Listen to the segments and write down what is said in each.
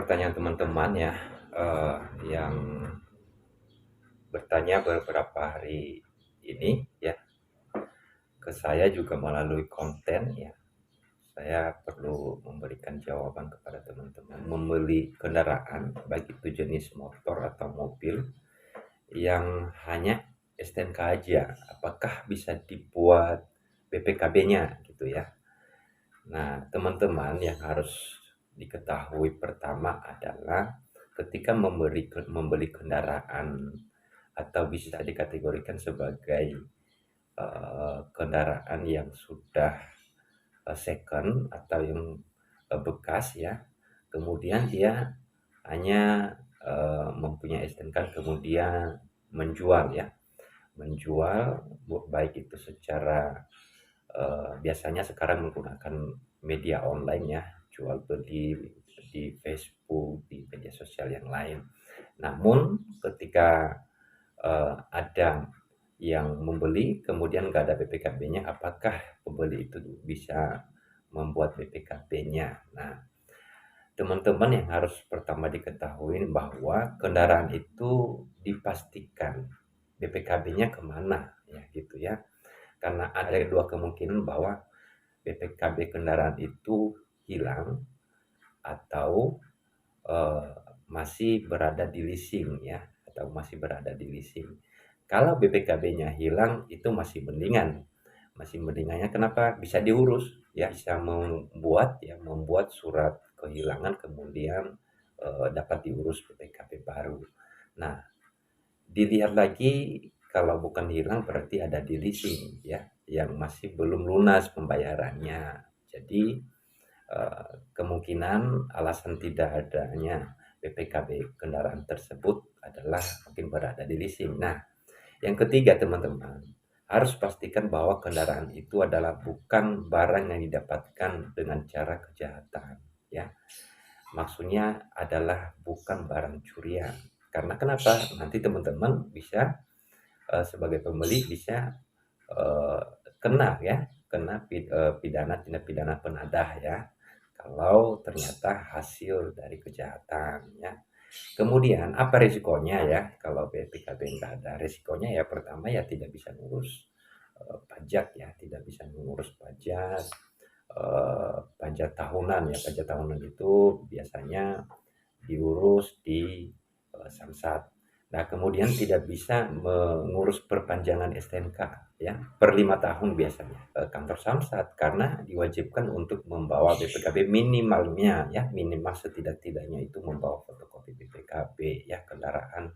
pertanyaan teman-teman ya, yang bertanya beberapa hari ini ya, ke saya juga melalui konten ya. Saya perlu memberikan jawaban kepada teman-teman. Membeli kendaraan, baik itu jenis motor atau mobil, yang hanya STNK aja, apakah bisa dibuat BPKB-nya gitu ya. Nah, teman-teman yang harus diketahui pertama adalah ketika membeli kendaraan atau bisa dikategorikan sebagai kendaraan yang sudah second atau yang bekas ya, kemudian dia hanya mempunyai STNK kemudian menjual ya, menjual baik itu secara biasanya sekarang menggunakan media online ya, jual beli di Facebook, di media sosial yang lain. Namun ketika ada yang membeli kemudian nggak ada BPKB-nya, apakah pembeli itu bisa membuat BPKB-nya? Nah, teman-teman yang harus pertama diketahui bahwa kendaraan itu dipastikan BPKB-nya kemana ya gitu ya. Karena ada dua kemungkinan bahwa BPKB kendaraan itu hilang atau eh, masih berada di leasing ya, atau masih berada di leasing. Kalau BPKB-nya hilang itu masih mendingannya kenapa? Bisa diurus ya, bisa membuat surat kehilangan kemudian dapat diurus BPKB baru. Nah, dilihat lagi kalau bukan hilang berarti ada di leasing ya, yang masih belum lunas pembayarannya. Jadi kemungkinan alasan tidak adanya BPKB kendaraan tersebut adalah mungkin berada di leasing. Nah, yang ketiga teman-teman, harus pastikan bahwa kendaraan itu adalah bukan barang yang didapatkan dengan cara kejahatan ya. Maksudnya adalah bukan barang curian. Karena kenapa? Nanti teman-teman bisa sebagai pembeli bisa eh, kena ya, pidana tindak pidana penadah ya. Kalau ternyata hasil dari kejahatan ya. Kemudian apa resikonya ya kalau BPKB nggak ada? Resikonya ya pertama ya tidak bisa ngurus pajak ya, tidak bisa mengurus pajak, pajak tahunan ya. Pajak tahunan itu biasanya diurus di Samsat. Nah, kemudian tidak bisa mengurus perpanjangan STNK ya per 5 tahun biasanya kantor Samsat, karena diwajibkan untuk membawa BPKB minimalnya ya, minimal setidak-tidaknya itu membawa fotokopi BPKB ya kendaraan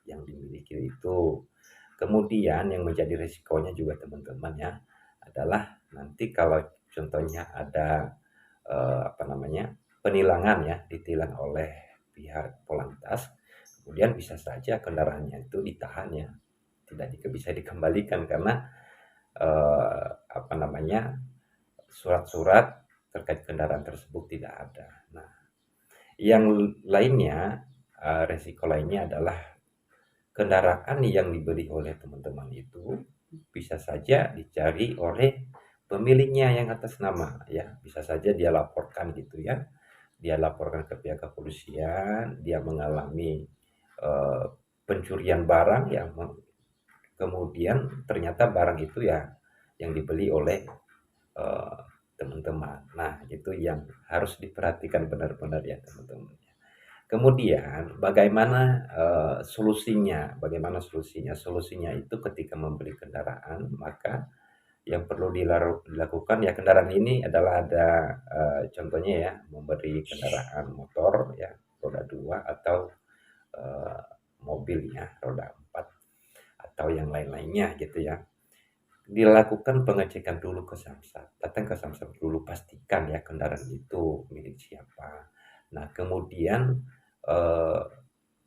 yang dimiliki itu. Kemudian yang menjadi risikonya juga teman-teman ya adalah nanti kalau contohnya ada apa namanya, penilangan ya, ditilang oleh pihak Polantas, kemudian bisa saja kendaraannya itu ditahan ya, tidak bisa dikembalikan karena apa namanya, surat-surat terkait kendaraan tersebut tidak ada. Nah, yang lainnya, resiko lainnya adalah kendaraan yang dibeli oleh teman-teman itu bisa saja dicari oleh pemiliknya yang atas nama ya, bisa saja dia laporkan gitu ya, dia laporkan ke pihak kepolisian, dia mengalami eh, pencurian barang yang kemudian ternyata barang itu ya yang dibeli oleh eh, teman-teman. Nah, itu yang harus diperhatikan benar-benar ya teman-teman. Kemudian bagaimana solusinya? Bagaimana solusinya? Solusinya itu ketika membeli kendaraan, maka yang perlu dilakukan ya, kendaraan ini adalah ada contohnya ya, memberi kendaraan motor ya roda 2 atau eh, mobilnya roda 4 atau yang lain-lainnya gitu ya. Dilakukan pengecekan dulu ke Samsat. Datang ke Samsat dulu, pastikan ya kendaraan itu milik siapa. Nah, kemudian eh,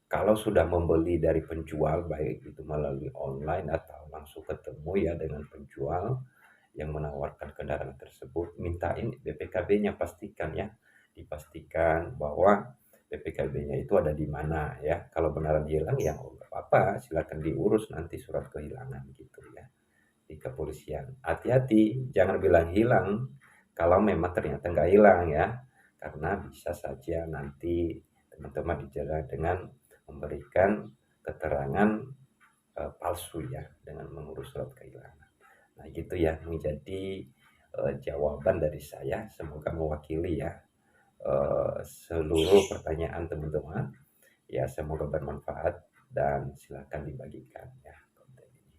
kalau sudah membeli dari penjual, baik itu melalui online atau langsung ketemu ya dengan penjual yang menawarkan kendaraan tersebut, mintain BPKB-nya, pastikan ya, dipastikan bahwa BPKB-nya itu ada di mana ya. Kalau beneran hilang ya nggak apa-apa, silakan diurus nanti surat kehilangan gitu ya di kepolisian. Hati-hati, jangan bilang hilang kalau memang ternyata nggak hilang ya, karena bisa saja nanti teman-teman dijerat dengan memberikan keterangan palsu ya, dengan mengurus surat kehilangan. Nah gitu ya menjadi jawaban dari saya, semoga mewakili ya seluruh pertanyaan teman-teman. Ya semoga bermanfaat dan silakan dibagikan ya konten ini.